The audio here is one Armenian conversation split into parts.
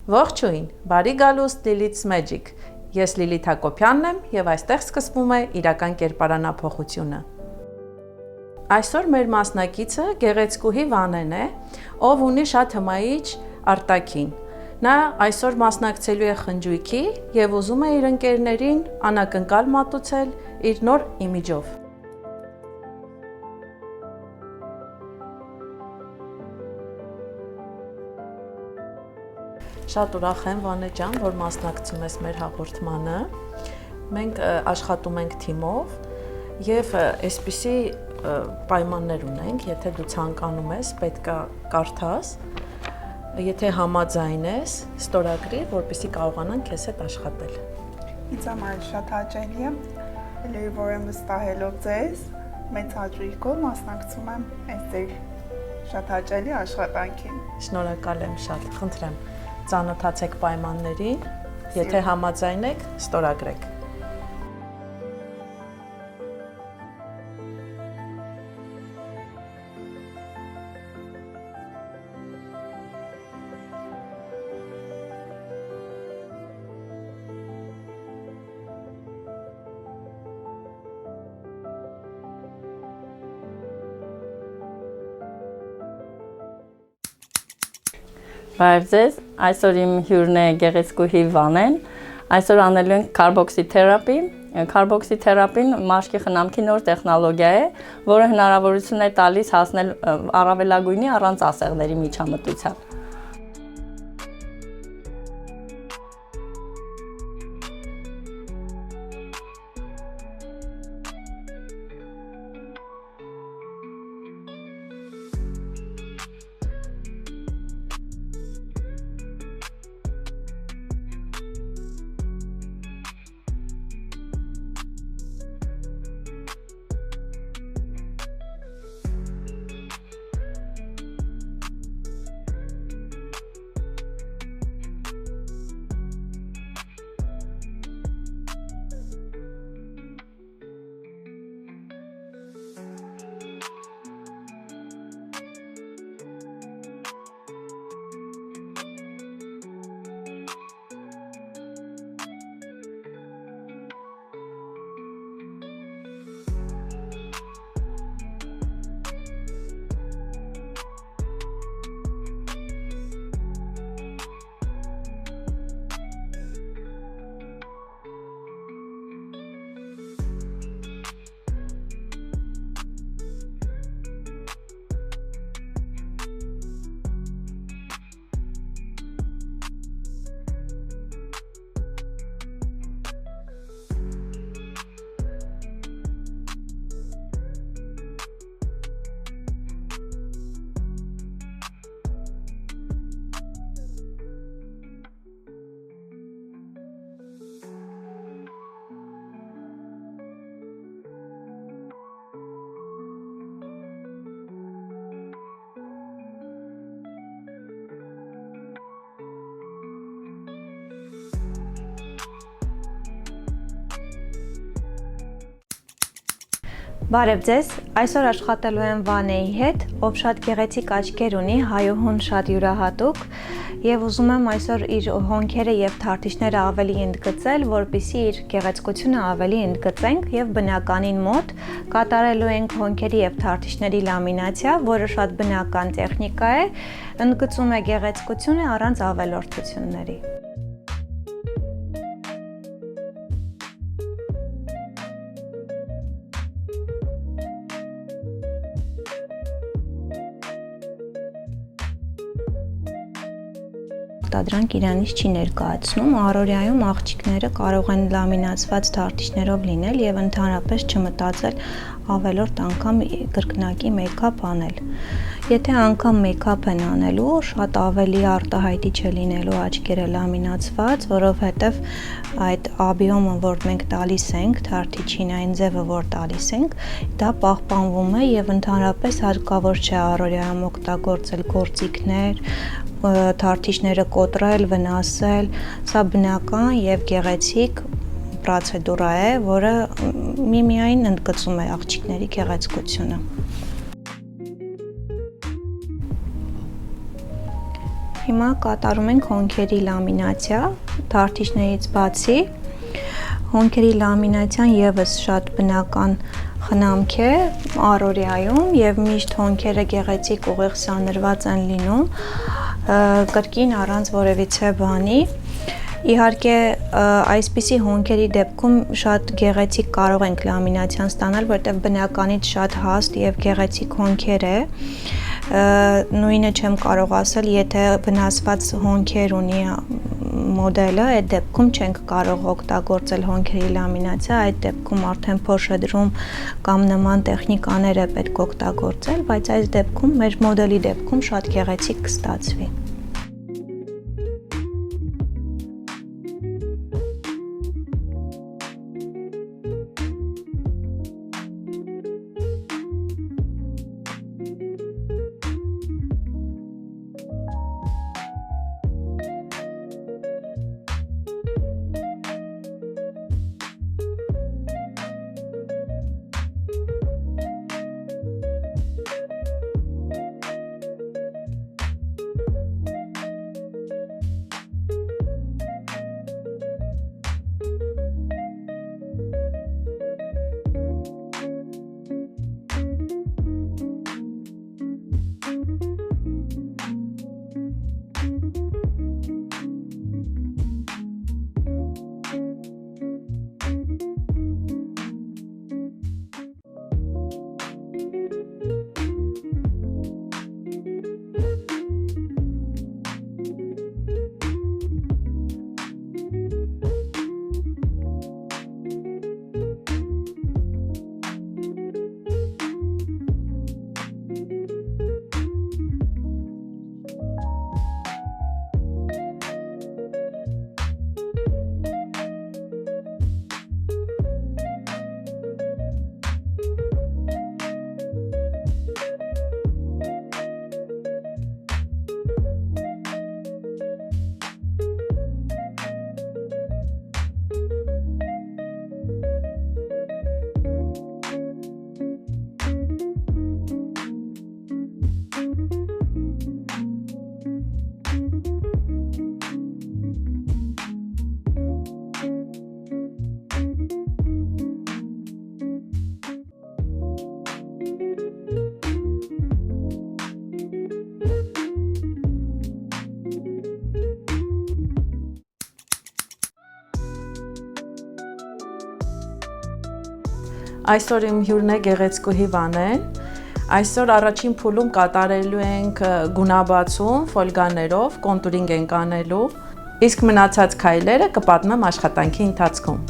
Ողջույն, բարի գալուստ Lilith's Magic։ Ես Լիլիթ Հակոբյանն եմ եւ այստեղ սկսվում է իրական կերպարանափոխությունը։ Այսօր մեր մասնակիցը Գեղեցկուհի Վանեն է, ով ունի շատ հմայիչ արտաքին։ Նա այսօր մասնակցելու է խնջույքի եւ ուզում է իր ընկերներին անակնկալ մատուցել իր նոր իմիջով։ Շատ ուրախ եմ, Վանե ջան, որ մասնակցում ես մեր հաղորդմանը։ Մենք աշխատում ենք թիմով եւ այսպիսի պայմաններ ունենք, եթե դու ցանկանում ես, պետք է կարդաս, եթե համաձայն ես, ստորագրի, որպեսզի կարողանան քեզ հետ աշխատել։ Ինձ համար շատ հաճելի է, որ եմ վստահելով ձեզ, մեծ հաճույքով մասնակցում եմ այս ձեր շատ հաճելի աշխատանքին։ Շնորհակալ եմ շատ, խնդրեմ։ Ծանոթացեք պայմաններին, եթե համաձայն եք, ստորագրեք։ Բարև ձեզ, այսօր իմ հյուրն է Գեղեցկուհի Վանեն, այսօր անելու ենք կարբոքսի թերապի։ Կարբոքսի թերապին մաշկի խնամքի նոր տեխնոլոգիա է, որը հնարավորություն է տալիս հասնել առավելագույնի առանց ասեղների միջամտության։ Բարև ձեզ, այսօր աշխատելու եմ Վանեի հետ, ով շատ գեղեցիկ աչքեր ունի, հայուհուն շատ յուրահատուկ եւ ուզում եմ այսօր իր հոնքերը եւ թարթիչները ավելի ընդգծել, որպեսզի իր գեղեցկությունը ավելի ընդգծենք եւ բնականին մոտ կատարելու ենք հոնքերի եւ թարթիչների լամինացիա, որը շատ բնական տեխնիկա է, ընդգծում է գեղեցկությունը առանց ավելորդությունների։ Դրանք իրանից չի ներկայացնում, առօրյայում աղջիկները կարող են լամինացված թարթիչներով լինել եւ ընդհանրապես չմտածել ավելորդ անգամ կրկնակի մեյքափ անել։ Եթե անգամ մեյքափ են անելու, շատ ավելի արտահայտիչ է լինելու աչքերը լամինացված, որովհետեւ այդ աբիոմը, որ մենք տալիս ենք թարթիչին, այն ձևը, որ տալիս ենք, դա պահպանվում է եւ ընդհանրապես հարկավոր չէ առօրյայում օգտագործել գործիքներ, թարթիչները կոտրել, վնասել, սա բնական եւ գեղեցիկ պրոցեդուրա է, որը միմիայն ընդգծում է աղջիկների գեղեցկությունը։ հիմա կատարում ենք հոնքերի լամինացիա, թարթիչներից բացի։ Հոնքերի լամինացիան եւս շատ բնական խնամք է առօրյայում եւ միշտ հոնքերը գեղեցիկ ուղիղ սանրված են լինում, կրկին առանց որևիցե բանի։ Իհարկե, այսպիսի հոնքերի դեպքում շատ գեղեցիկ կարող ենք լամինացիան ստանալ, որտեղ բնականից շատ հաստ եւ գեղեցիկ հոնքեր է։ Նույնը չեմ կարող ասել, եթե վնասված հոնքեր ունի մոդելը, այդ դեպքում չենք կարող օգտագործել հոնքերի լամինացիա, այդ դեպքում արդեն փոշեդրում կամ նման տեխնիկաներ է պետք օգտագործել, բայց այս դեպքում մեր մոդելի դեպքում շատ գեղեցիկ կստացվի։ Այսօր իմ հյուրն է գեղեցկուհի Վանեն։ Այսօր առաջին փուլում կատարելու ենք գունաբացում ֆոլգաներով, կոնտուրինգ ենք անելու, իսկ մնացած քայլերը կպատմեմ աշխատանքի ընթացքում։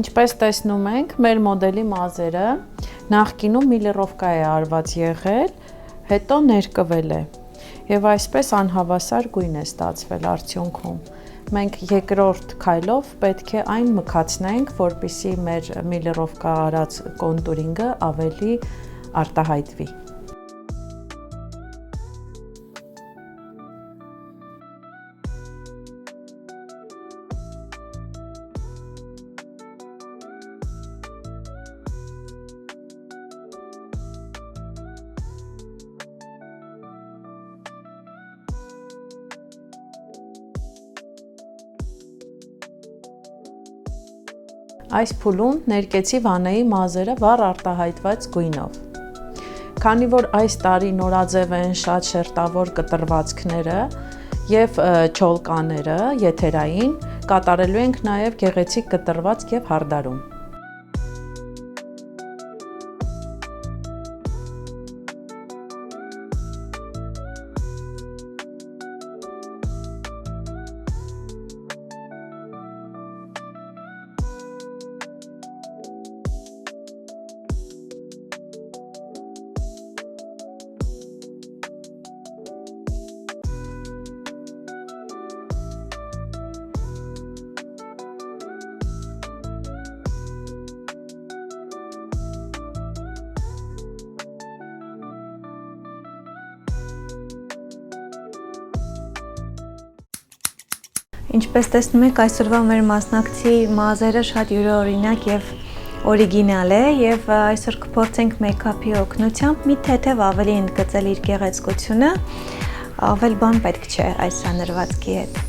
Ինչպես տեսնում ենք, մեր մոդելի մազերը նախկինում միլիռովկա է արված եղել, հետո ներկվել է եւ այսպես անհավասար գույն է ստացվել արդյունքում։ Մենք երկրորդ քայլով պետք է այն մքացնենք, որպեսզի մեր միլիռովկա արած կոնտուրինգը ավելի արտահայտվի։ Այս փուլում ներկեցի Վանեի մազերը վառ արտահայտված գույնով։ Քանի որ այս տարի նորաձև են շատ շերտավոր կտրվածքները եւ չոլկաները եթերային, կատարելու ենք նաեւ գեղեցիկ կտրվածք եւ հարդարում։ Ինչպես տեսնում եք, այսօրվա մեր մասնակցի մազերը շատ յուրօրինակ եւ օրիգինալ է եւ այսօր կփորձենք մեյքափի օգնությամբ մի թեթև ավելի ընդգծել իր գեղեցկությունը, ավել բան պետք չէ այս սանրվածքի հետ։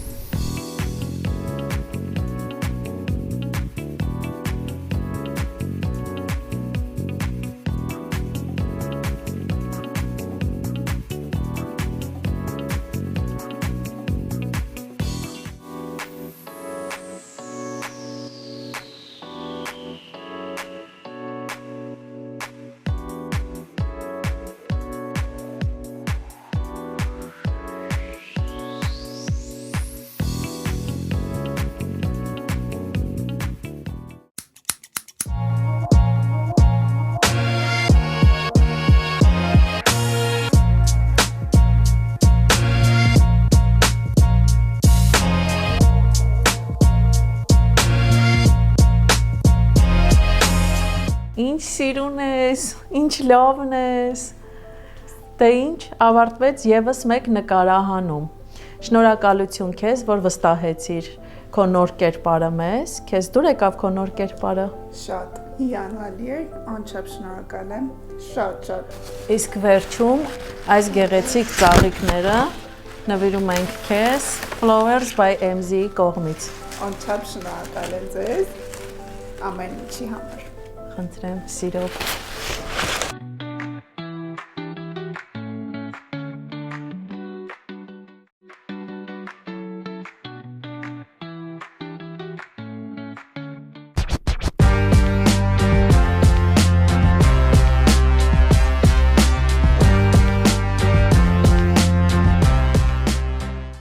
Ինչ սիրուն ես, ինչ լավն ես։ Դե ինչ, ավարտվեց եւս մեկ նկարահանում։ Շնորհակալություն քեզ, որ վստահեցիր քո նոր կերպարը մեզ։ Քեզ դուր եկավ քո նոր կերպարը։ Շատ հիանալի է, անչափ շնորհակալ եմ։ Շատ։ Իսկ վերջում այս գեղեցիկ ծաղիկները նվիրում ենք քեզ Flowers by MZ-ի կողմից։ Անչափ շնորհակալ եմ ձեզ ամեն ինչի համար։ Խնդրեմ, սիրով։